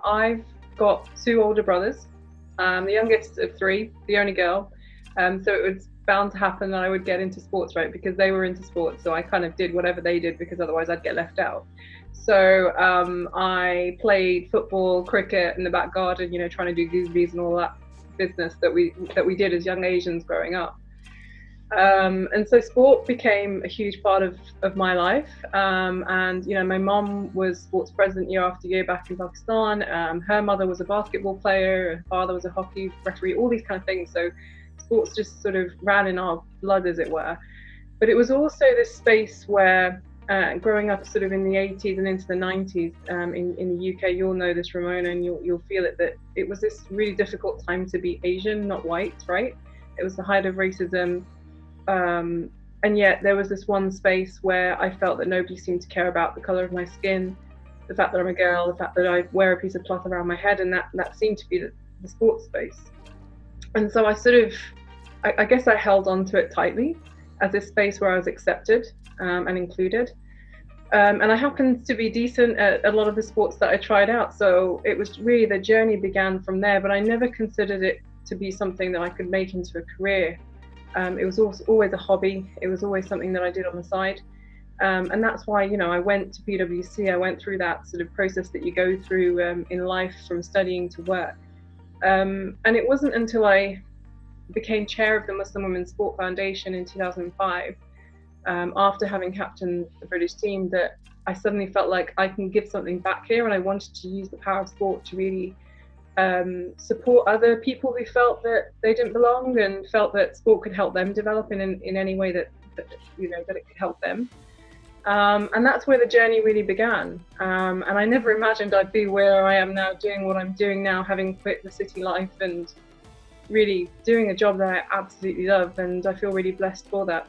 I've got two older brothers. The youngest of three, the only girl. So it was bound to happen that I would get into sports, right? Because they were into sports, so I kind of did whatever they did because otherwise I'd get left out. So I played football, cricket in the back garden, trying to do googlies and all that business that we did as young Asians growing up. And so sport became a huge part of my life. And my mom was sports president year after year back in Pakistan. Her mother was a basketball player, her father was a hockey referee, all these kind of things. So sports just sort of ran in our blood, as it were. But it was also this space where, growing up sort of in the 80s and into the 90s, in the UK, you'll know this, Ramona, and you'll feel it, that it was this really difficult time to be Asian, not white, right? It was the height of racism. And yet there was this one space where I felt that nobody seemed to care about the color of my skin, the fact that I'm a girl, the fact that I wear a piece of cloth around my head, and that seemed to be the sports space. And so I guess I held on to it tightly as this space where I was accepted and included. And I happened to be decent at a lot of the sports that I tried out. So it was really, the journey began from there, but I never considered it to be something that I could make into a career. It was always a hobby. It was always something that I did on the side. And that's why, I went to PwC. I went through that sort of process that you go through in life, from studying to work. And it wasn't until I became chair of the Muslim Women's Sport Foundation in 2005, after having captained the British team, that I suddenly felt like I can give something back here. And I wanted to use the power of sport to really support other people who felt that they didn't belong and felt that sport could help them develop in any way that it could help them. And that's where the journey really began. And I never imagined I'd be where I am now, doing what I'm doing now, having quit the city life and really doing a job that I absolutely love. And I feel really blessed for that.